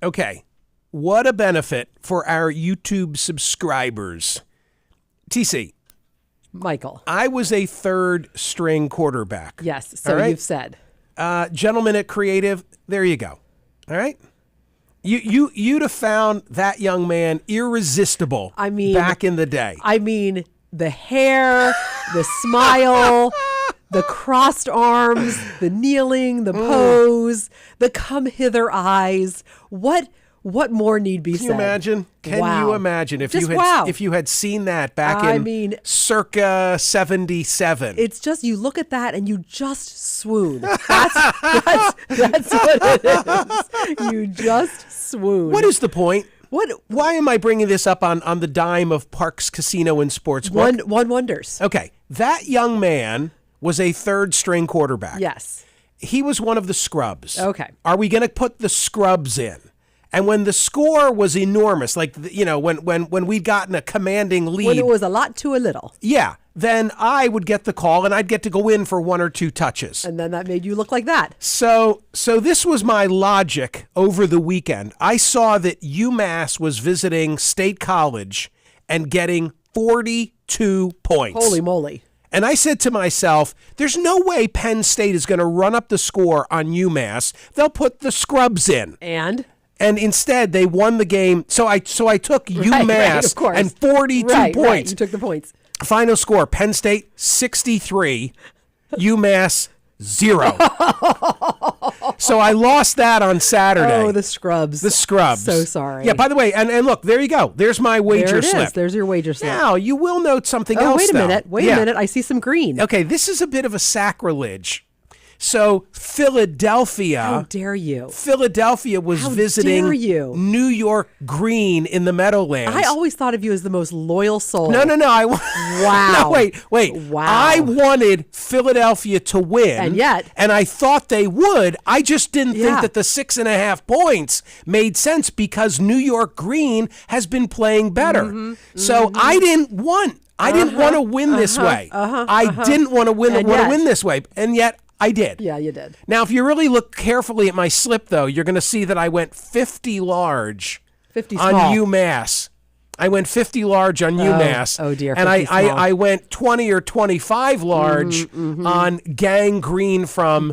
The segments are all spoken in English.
Okay. What a benefit for our YouTube subscribers. TC. Michael. I was a third string quarterback. Yes, so you've said. Gentlemen at Creative, there you go. All right? You'd have found that young man irresistible back in the day. I mean, the hair, the smile, the crossed arms, the kneeling, the pose, the come hither eyes. What more need be said? Can you imagine? Can you imagine if you had seen that back in circa 77? It's just, you look at that and you just swoon. That's what it is. You just swoon. What is the point? Why am I bringing this up on the dime of Parks Casino and Sportsbook? One wonders. Okay, that young man was a third string quarterback. Yes. He was one of the scrubs. Okay. Are we going to put the scrubs in? And when the score was enormous, like, when we'd gotten a commanding lead. When it was a lot to a little. Yeah. Then I would get the call and I'd get to go in for 1 or 2 touches. And then that made you look like that. So this was my logic over the weekend. I saw that UMass was visiting State College and getting 42 points. Holy moly. And I said to myself, there's no way Penn State is going to run up the score on UMass. They'll put the scrubs in. And instead, they won the game. So I took UMass of course. and 42 points. Right. You took the points. Final score, Penn State 63, UMass 0. So I lost that on Saturday. Oh, the scrubs. The scrubs. So sorry. Yeah, by the way, and look, there you go. There's my wager slip. There's your wager slip. Now, you will note something else, wait a though. minute. Wait a minute. I see some green. Okay, this is a bit of a sacrilege. So Philadelphia. How dare you? Philadelphia was visiting New York Green in the Meadowlands. I always thought of you as the most loyal soul. No. Wow. No, wait. Wow. I wanted Philadelphia to win. And I thought they would. I just didn't think that the 6.5 points made sense because New York Green has been playing better. So I didn't want to win this way. I didn't want to win this way. And yet I did. Yeah, you did. Now, if you really look carefully at my slip, though, you're going to see that I went 50 large 50 on small. UMass. I went 50 large on UMass. Oh, dear. And I went 20 or 25 large on Gang Green from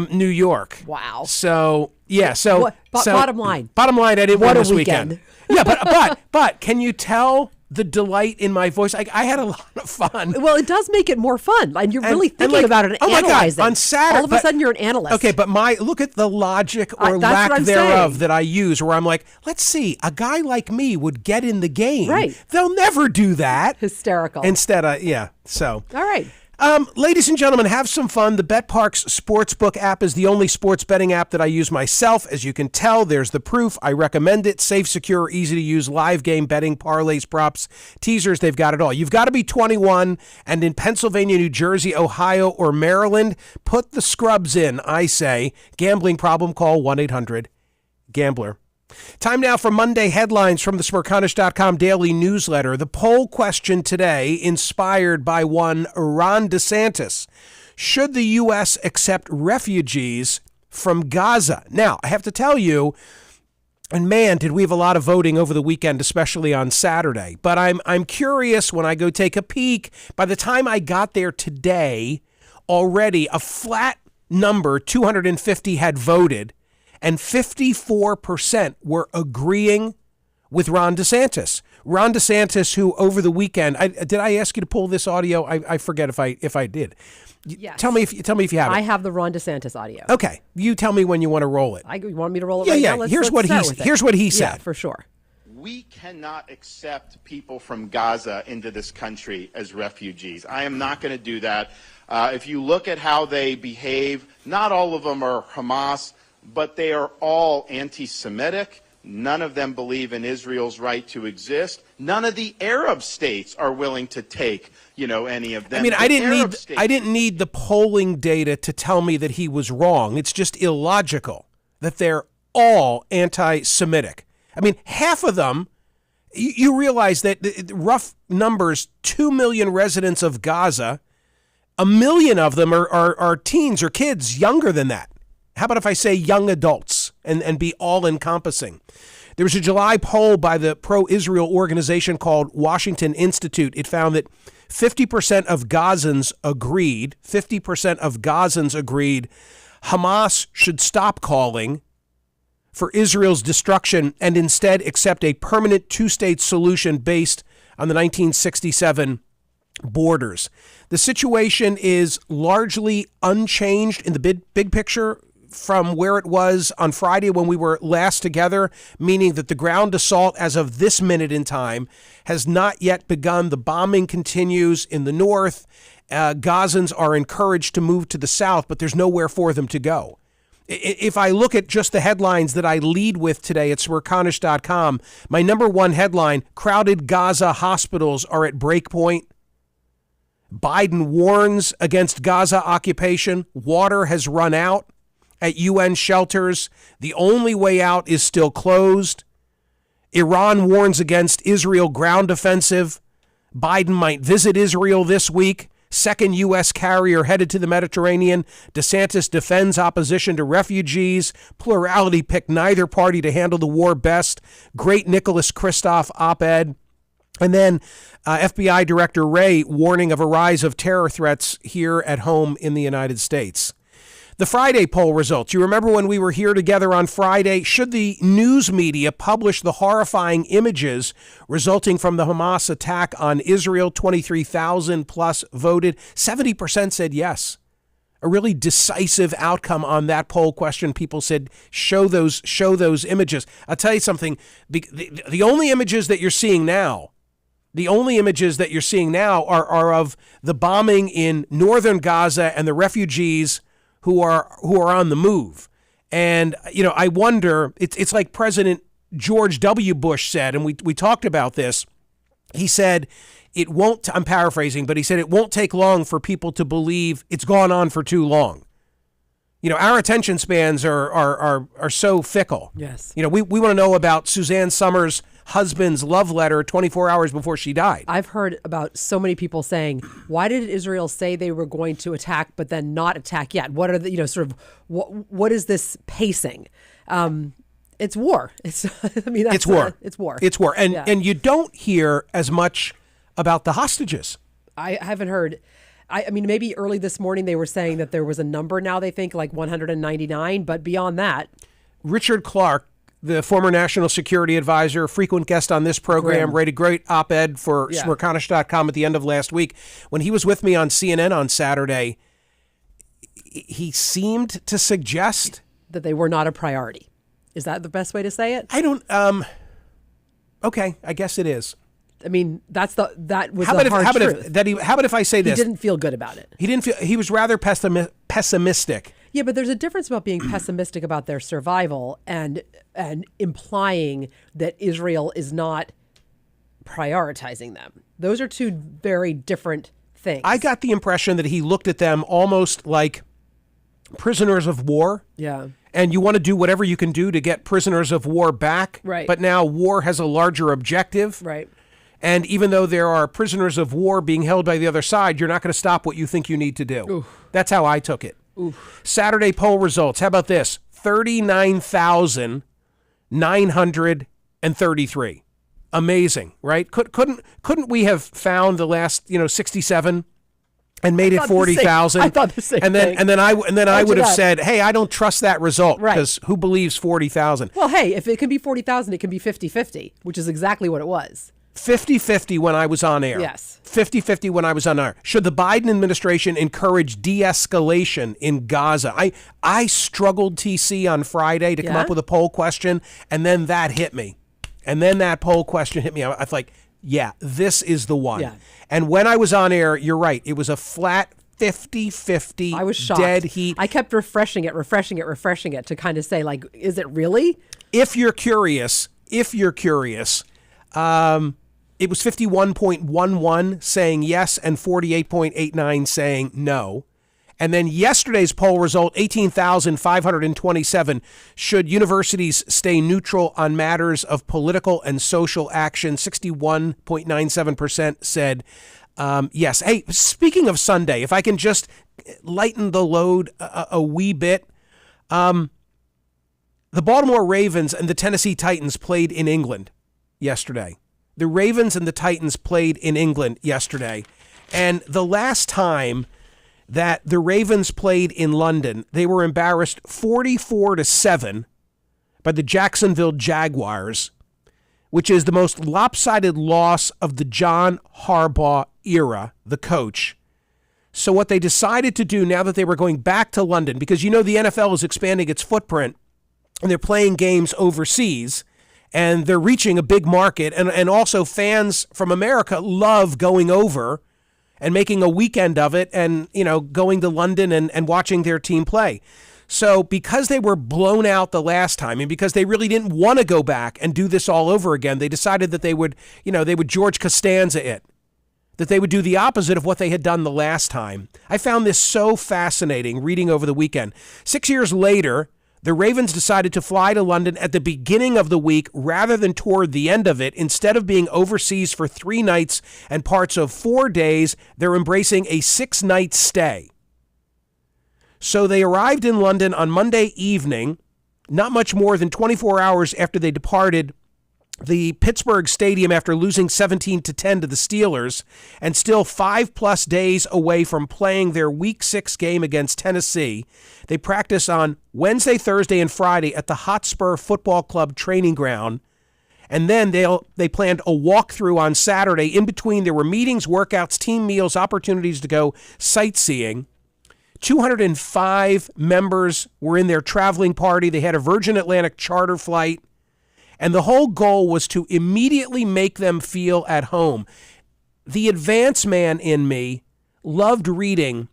New York. Wow. So, yeah. So, bottom line. Bottom line, I didn't win this weekend. Yeah, but can you tell the delight in my voice? I had a lot of fun. Well, it does make it more fun. And you're really thinking about it and analyzing. My God, on Saturday. All of a sudden, you're an analyst. Okay, but look at the logic or lack thereof that I use, where I'm like, let's see, a guy like me would get in the game. Right. They'll never do that. Hysterical. Instead, so. All right. Ladies and gentlemen, have some fun. The BetParx Sportsbook app is the only sports betting app that I use myself. As you can tell, there's the proof. I recommend it. Safe, secure, easy to use, live game betting, parlays, props, teasers. They've got it all. You've got to be 21, and in Pennsylvania, New Jersey, Ohio, or Maryland, put the scrubs in, I say. Gambling problem, call 1-800-GAMBLER. Time now for Monday headlines from the Smerconish.com daily newsletter. The poll question today, inspired by one Ron DeSantis. Should the U.S. accept refugees from Gaza? Now, I have to tell you, and man, did we have a lot of voting over the weekend, especially on Saturday. But I'm curious when I go take a peek. By the time I got there today, already a flat number, 250 had voted. And 54% were agreeing with Ron DeSantis. Ron DeSantis, who over the weekend, did I ask you to pull this audio? I forget if I did. Yes. Tell me if you have it. I have the Ron DeSantis audio. Okay, you tell me when you want to roll it. You want me to roll it right now? Here's what he said. Yeah, for sure. We cannot accept people from Gaza into this country as refugees. I am not going to do that. If you look at how they behave, not all of them are Hamas, but they are all anti-Semitic. None of them believe in Israel's right to exist. None of the Arab states are willing to take, any of them. I mean, I didn't need the polling data to tell me that he was wrong. It's just illogical that they're all anti-Semitic. I mean, half of them, you realize that rough numbers, 2 million residents of Gaza, 1 million of them are teens or kids younger than that. How about if I say young adults? and be all-encompassing. There was a July poll by the pro-Israel organization called Washington Institute. It found that 50% of Gazans agreed Hamas should stop calling for Israel's destruction and instead accept a permanent two-state solution based on the 1967 borders. The situation is largely unchanged in the big picture from where it was on Friday when we were last together, meaning that the ground assault as of this minute in time has not yet begun. The bombing continues in the north. Gazans are encouraged to move to the south, but there's nowhere for them to go. If I look at just the headlines that I lead with today at Smerconish.com, my number one headline, crowded Gaza hospitals are at breakpoint. Biden warns against Gaza occupation. Water has run out at UN shelters. The only way out is still closed. Iran warns against Israel ground offensive. Biden might visit Israel this week. Second U.S. carrier headed to the Mediterranean. DeSantis defends opposition to refugees. Plurality picked neither party to handle the war best. Great Nicholas Kristof op-ed. And then FBI Director Wray warning of a rise of terror threats here at home in the United States. The Friday poll results. You remember when we were here together on Friday? Should the news media publish the horrifying images resulting from the Hamas attack on Israel? 23,000 plus voted. 70% said yes. A really decisive outcome on that poll question. People said, show those images. I'll tell you something. The only images that you're seeing now, are of the bombing in northern Gaza and the refugees who are on the move. And, I wonder, it's like President George W. Bush said, and we talked about this. He said, I'm paraphrasing, but he said it won't take long for people to believe it's gone on for too long. Our attention spans are so fickle. Yes. We want to know about Suzanne Summers' husband's love letter 24 hours before she died. I've heard about so many people saying, why did Israel say they were going to attack but then not attack yet? What are the, what is this pacing? It's war. It's war. It's war. It's war. And you don't hear as much about the hostages. I haven't heard. I mean, maybe early this morning they were saying that there was a number now, they think, like 199. But beyond that. Richard Clark, the former national security advisor, frequent guest on this program, wrote a great op-ed for Smerconish.com at the end of last week. When he was with me on CNN on Saturday, he seemed to suggest that they were not a priority. Is that the best way to say it? I don't. Okay, I guess it is. I mean, that was the hard truth. How about if I say this? He didn't feel good about it. He was rather pessimistic. Yeah, but there's a difference about being pessimistic about their survival and implying that Israel is not prioritizing them. Those are two very different things. I got the impression that he looked at them almost like prisoners of war. Yeah. And you want to do whatever you can do to get prisoners of war back. Right. But now war has a larger objective. Right. And even though there are prisoners of war being held by the other side, you're not going to stop what you think you need to do. Oof. That's how I took it. Oof. Saturday poll results. How about this? 39,933. Amazing, right? Couldn't we have found the last 67 and made it 40,000? I thought the same thing. And then I would have said, hey, I don't trust that result because who believes 40,000? Well, hey, if it can be 40,000, it can be 50-50, which is exactly what it was. 50-50 when I was on air. Yes. 50-50 when I was on air. Should the Biden administration encourage de-escalation in Gaza? I struggled, TC, on Friday to come up with a poll question, and then that hit me. And then that poll question hit me. I was like, yeah, this is the one. Yeah. And when I was on air, you're right. It was a flat 50-50 I was shocked. Dead heat. I kept refreshing it to kind of say, like, is it really? If you're curious, it was 51.11 saying yes and 48.89 saying no. And then yesterday's poll result, 18,527. Should universities stay neutral on matters of political and social action? 61.97% said yes. Hey, speaking of Sunday, if I can just lighten the load a wee bit. The Baltimore Ravens and the Tennessee Titans played in England yesterday. The Ravens and the Titans played in England yesterday. And the last time that the Ravens played in London, they were embarrassed 44-7 by the Jacksonville Jaguars, which is the most lopsided loss of the John Harbaugh era, the coach. So what they decided to do now that they were going back to London, because you know the NFL is expanding its footprint and they're playing games overseas and they're reaching a big market, and also fans from America love going over and making a weekend of it and, you know, going to London and watching their team play. So because they were blown out the last time and because they really didn't want to go back and do this all over again, they decided that they would George Costanza it, that they would do the opposite of what they had done the last time. I found this so fascinating reading over the weekend. 6 years later, the Ravens decided to fly to London at the beginning of the week rather than toward the end of it. Instead of being overseas for 3 nights and parts of 4 days, they're embracing a 6-night stay. So they arrived in London on Monday evening, not much more than 24 hours after they departed the Pittsburgh Stadium after losing 17-10 to the Steelers, and still 5+ days away from playing their Week 6 game against Tennessee. They practice on Wednesday, Thursday, and Friday at the Hotspur Football Club training ground. And then they planned a walkthrough on Saturday. In between, there were meetings, workouts, team meals, opportunities to go sightseeing. 205 members were in their traveling party. They had a Virgin Atlantic charter flight. And the whole goal was to immediately make them feel at home. The advance man in me loved reading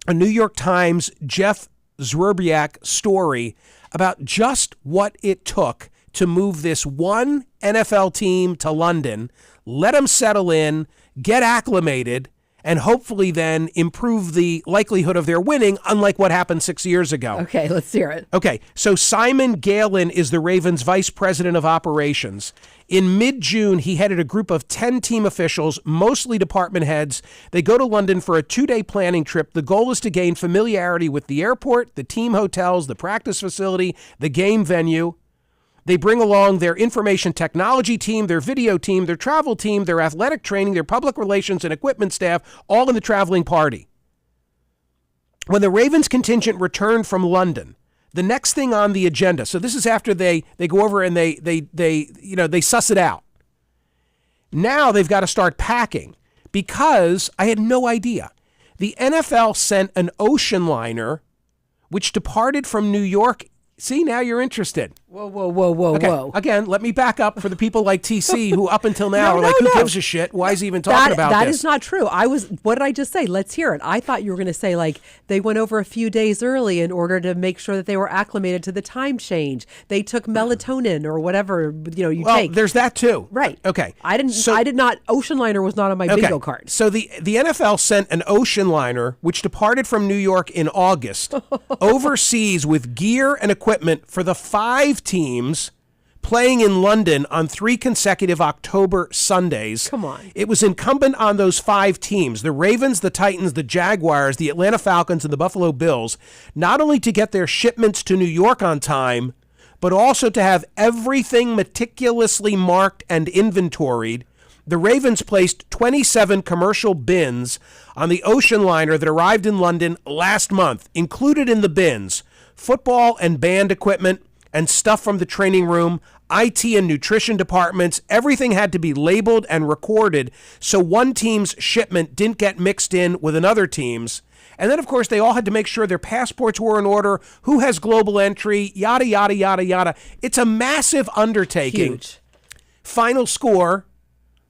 a New York Times Jeff Zwerbiak story about just what it took to move this one NFL team to London, let them settle in, get acclimated, and hopefully then improve the likelihood of their winning, unlike what happened 6 years ago. Okay, let's hear it. Okay, so Simon Galen is the Ravens' vice president of operations. In mid-June, he headed a group of 10 team officials, mostly department heads. They go to London for a 2-day planning trip. The goal is to gain familiarity with the airport, the team hotels, the practice facility, the game venue. They bring along their information technology team, their video team, their travel team, their athletic training, their public relations and equipment staff, all in the traveling party. When the Ravens contingent returned from London, the next thing on the agenda, so this is after they go over and they suss it out. Now they've got to start packing because I had no idea. The NFL sent an ocean liner which departed from New York. See, now you're interested. Whoa. Okay. Again, let me back up for the people like TC who up until now are like, who gives a shit? Why is he even talking about that? That this? is not true. What did I just say? Let's hear it. I thought you were going to say, like, they went over a few days early in order to make sure that they were acclimated to the time change. They took melatonin or whatever, you take. There's that too. Right. Okay. I did not, ocean liner was not on my bingo card. So the NFL sent an ocean liner, which departed from New York in August, overseas with gear and equipment for the 5 teams playing in London on 3 consecutive October Sundays. Come on. It was incumbent on those 5 teams, the Ravens, the Titans, the Jaguars, the Atlanta Falcons, and the Buffalo Bills, not only to get their shipments to New York on time, but also to have everything meticulously marked and inventoried. The Ravens placed 27 commercial bins on the ocean liner that arrived in London last month. Included in the bins, football and band equipment and stuff from the training room, IT and nutrition departments. Everything had to be labeled and recorded so one team's shipment didn't get mixed in with another team's. And then, of course, they all had to make sure their passports were in order, who has global entry, yada, yada, yada, yada. It's a massive undertaking. Huge. Final score,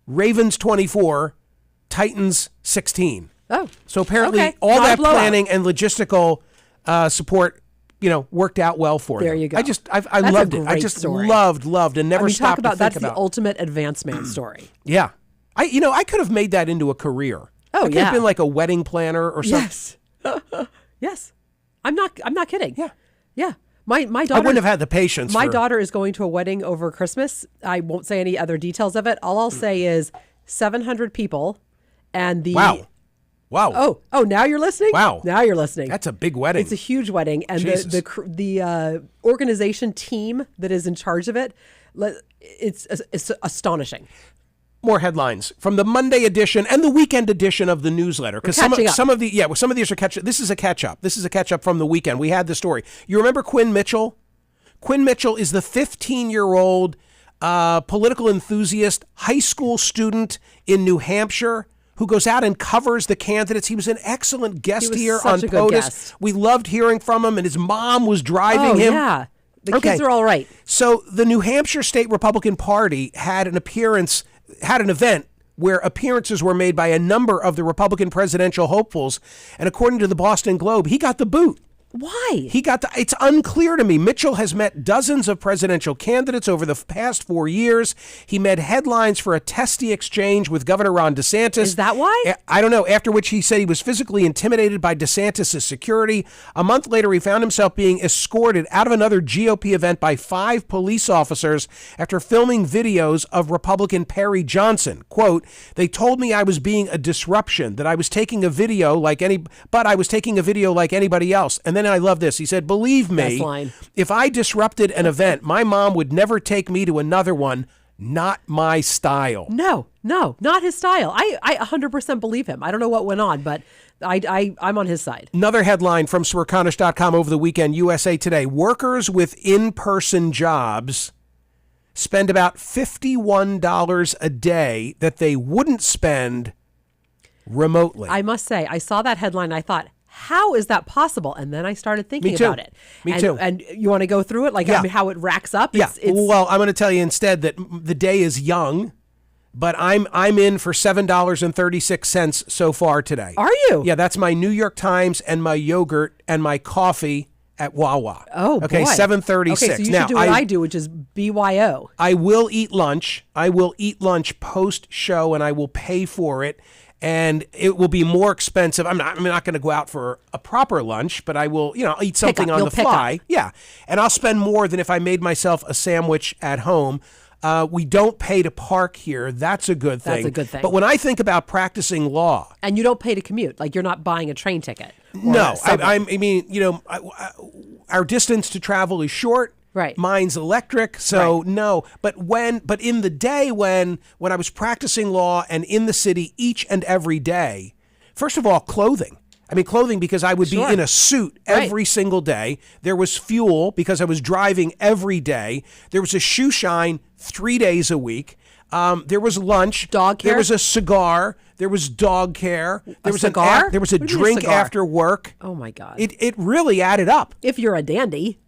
Ravens 24, Titans 16. Oh. So apparently Okay. all Not a that blowout. planning and logistical support worked out well for them. There you go. I That's loved a it. I great just story. loved and never talk stopped about to think that's about. the ultimate advance man story. Yeah. I could have made that into a career. Oh, I could have been like a wedding planner or something. Yes. Yes. I'm not kidding. Yeah. Yeah. My daughter, I wouldn't have had the patience. My daughter is going to a wedding over Christmas. I won't say any other details of it. All I'll say is 700 people, and the Wow. Wow. Oh, now you're listening? Wow. Now you're listening. That's a big wedding. It's a huge wedding. And Jesus. the organization team that is in charge of it, it's astonishing. More headlines from the Monday edition and the weekend edition of the newsletter. Because some of these are catch. This is a catch up. This is a catch up from the weekend. We had the story. You remember Quinn Mitchell? Quinn Mitchell is the 15-year-old political enthusiast, high school student in New Hampshire who goes out and covers the candidates. He was an excellent guest here on POTUS. We loved hearing from him, and his mom was driving him. Yeah. The kids are all right. So the New Hampshire State Republican Party had an event where appearances were made by a number of the Republican presidential hopefuls. And according to the Boston Globe, he got the boot. Why? It's unclear to me. Mitchell has met dozens of presidential candidates over the past 4 years. He made headlines for a testy exchange with Governor Ron DeSantis. Is that why? I don't know. After which he said he was physically intimidated by DeSantis' security. A month later, he found himself being escorted out of another GOP event by 5 police officers after filming videos of Republican Perry Johnson. Quote, "They told me I was being a disruption, that I was taking a video like anybody else." And then I love this. He said, "Believe me, if I disrupted an event, my mom would never take me to another one. Not my style." No, not his style. I 100% believe him. I don't know what went on, but I'm on his side. Another headline from Smerconish.com over the weekend, USA Today. Workers with in-person jobs spend about $51 a day that they wouldn't spend remotely. I must say, I saw that headline. I thought, how is that possible? And then I started thinking about it. Me too. And you want to go through it? How it racks up? Well, I'm going to tell you instead that the day is young, but I'm in for $7.36 so far today. Are you? Yeah, that's my New York Times and my yogurt and my coffee at Wawa. Oh, okay, boy. $7.36. Okay, so you should do what I do, which is BYO. I will eat lunch. I will eat lunch post-show, and I will pay for it. And it will be more expensive. I'm not going to go out for a proper lunch, but I will, I'll eat something on the fly. Yeah. And I'll spend more than if I made myself a sandwich at home. We don't pay to park here. That's a good thing. That's a good thing. But when I think about practicing law. And you don't pay to commute. Like you're not buying a train ticket. No. Our distance to travel is short. Right. Mine's electric, so no. But in the day when I was practicing law and in the city each and every day, first of all, clothing. Clothing because I would be in a suit every single day. There was fuel because I was driving every day. There was a shoe shine 3 days a week. There was lunch. Dog care. There was a cigar. There was dog care. There was cigar. There was a drink after work. Oh my God. It really added up. If you're a dandy.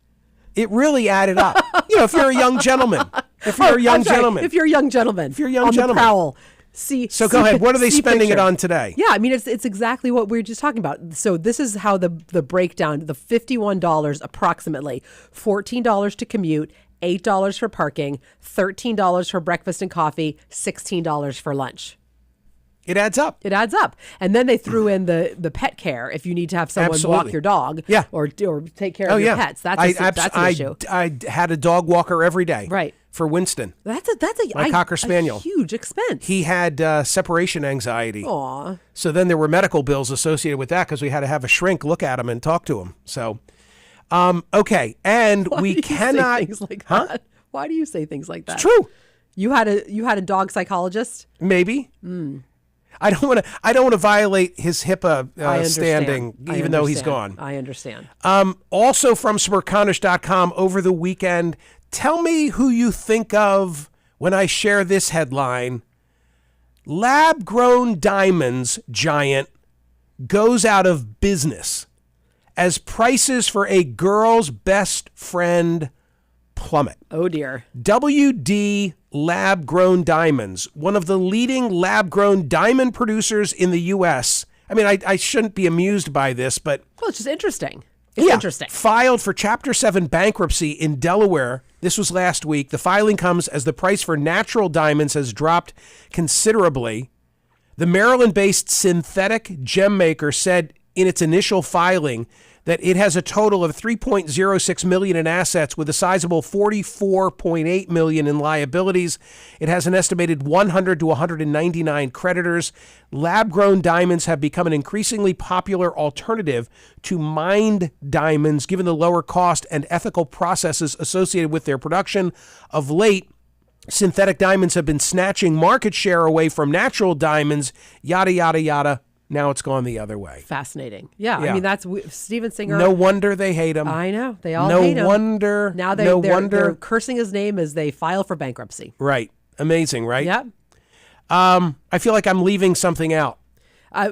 It really added up. If you're a young gentleman. If you're a young gentleman. If you're a young gentleman. If you're a young on gentleman. The prowl. So go ahead. What are they spending it on today? Yeah, it's exactly what we were just talking about. So this is how the breakdown, the $51 approximately, $14 to commute, $8 for parking, $13 for breakfast and coffee, $16 for lunch. It adds up. It adds up. And then they threw in the pet care if you need to have someone walk your dog or take care of your pets. That's an issue. I had a dog walker every day. Right. For Winston. That's my Cocker Spaniel. A huge expense. He had separation anxiety. Aw. So then there were medical bills associated with that because we had to have a shrink look at him and talk to him. So, okay. And we cannot. Say things like that? Why do you say things like that? It's true. You had a dog psychologist? Maybe. I don't want to violate his HIPAA standing, even though he's gone. I understand. Also from Smerconish.com over the weekend, tell me who you think of when I share this headline. Lab-grown diamonds giant goes out of business as prices for a girl's best friend plummet. Oh, dear. WD Lab-Grown Diamonds, one of the leading lab-grown diamond producers in the U.S. I shouldn't be amused by this, but... Well, it's just interesting. It's interesting. Filed for Chapter 7 bankruptcy in Delaware. This was last week. The filing comes as the price for natural diamonds has dropped considerably. The Maryland-based synthetic gem maker said in its initial filing that it has a total of $3.06 million in assets with a sizable $44.8 million in liabilities. It has an estimated 100 to 199 creditors. Lab-grown diamonds have become an increasingly popular alternative to mined diamonds, given the lower cost and ethical processes associated with their production. Of late, synthetic diamonds have been snatching market share away from natural diamonds, yada, yada, yada. Now it's gone the other way. Fascinating. Yeah. Yeah. I mean, that's Steven Singer. No wonder they hate him. I know. They all hate him. No wonder. Now they're cursing his name as they file for bankruptcy. Right. Amazing, right? Yeah. I feel like I'm leaving something out.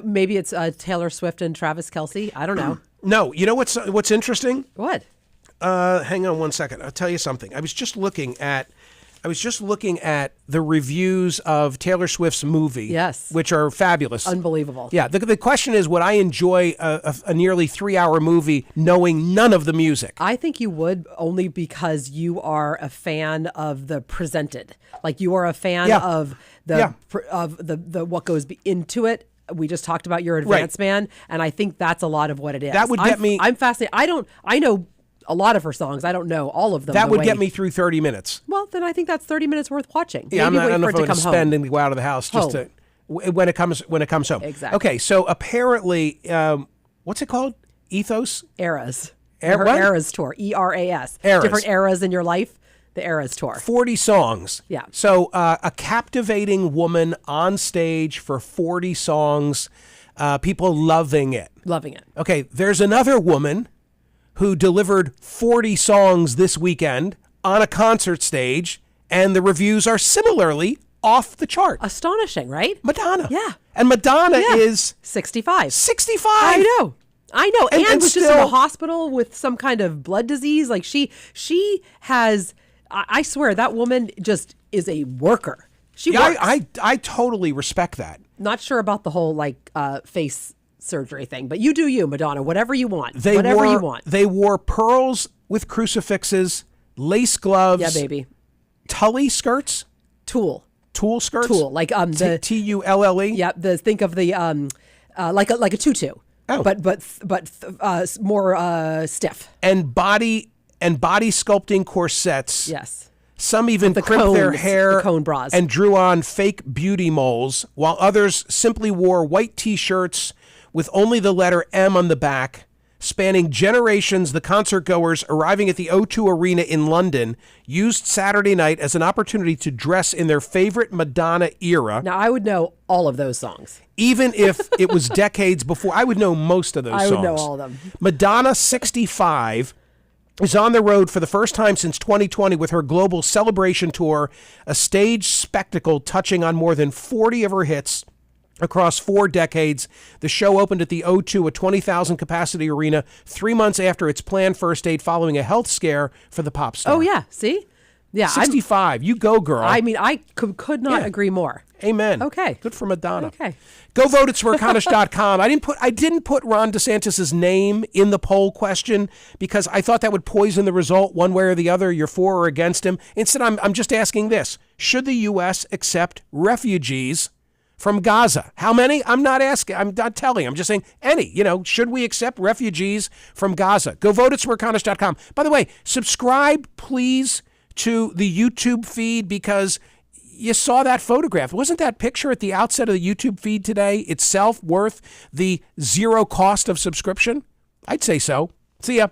Maybe it's Taylor Swift and Travis Kelce. I don't know. No. You know what's interesting? What? Hang on one second. I'll tell you something. I was just looking at the reviews of Taylor Swift's movie. Yes. Which are fabulous. Unbelievable. Yeah. The question is, would I enjoy a nearly 3-hour movie knowing none of the music? I think you would, only because you are a fan of the presented. Like, you are a fan of the what goes into it. We just talked about your advance man, and I think that's a lot of what it is. That would get me. I'm fascinated. I know a lot of her songs. I don't know all of them. That would get me through 30 minutes. Well, then I think that's 30 minutes worth watching. Yeah, Maybe I don't know wait if for I'm it to going to come spend home. and go out of the house just to when it comes home. Exactly. Okay, so apparently, what's it called? Ethos? Eras. What? Her Eras tour. ERAS. Eras. Different eras in your life. The Eras tour. 40 songs. Yeah. So a captivating woman on stage for 40 songs. People loving it. Loving it. Okay, there's another woman who delivered 40 songs this weekend on a concert stage, and the reviews are similarly off the chart. Astonishing, right? Madonna. Yeah. And Madonna is 65. 65. I know. And was just in still the hospital with some kind of blood disease. Like, she has, I swear, that woman just is a worker. She works. I totally respect that. Not sure about the whole face surgery thing, but you do you, Madonna. Whatever you want. They whatever wore pearls with crucifixes, lace gloves. Yeah, baby. Tully skirts. Tulle skirts. Tulle, like the Tulle. Yeah, think of the like a tutu. Oh. But more stiff. And body sculpting corsets. Yes. Some even the crimped their cones, hair the cone bras. and drew on fake beauty moles, while others simply wore white T-shirts with only the letter M on the back. Spanning generations, the concertgoers arriving at the O2 Arena in London used Saturday night as an opportunity to dress in their favorite Madonna era. Now, I would know all of those songs. Even if it was decades before, I would know most of those songs. I would know all of them. Madonna, 65, is on the road for the first time since 2020 with her global celebration tour, a stage spectacle touching on more than 40 of her hits across 4 decades. The show opened at the O2, a 20,000 capacity arena, 3 months after its planned first date following a health scare for the pop star. Oh, yeah. See? Yeah. 65. You go, girl. I mean, I could not agree more. Amen. Okay. Good for Madonna. Okay. Go vote at Smerconish.com. I didn't put Ron DeSantis' name in the poll question because I thought that would poison the result one way or the other. You're for or against him. Instead, I'm just asking this. Should the U.S. accept refugees from Gaza? How many? I'm not asking. I'm not telling. I'm just saying any. Should we accept refugees from Gaza? Go vote at Smerconish.com. By the way, subscribe, please, to the YouTube feed because you saw that photograph. Wasn't that picture at the outset of the YouTube feed today itself worth the zero cost of subscription? I'd say so. See ya.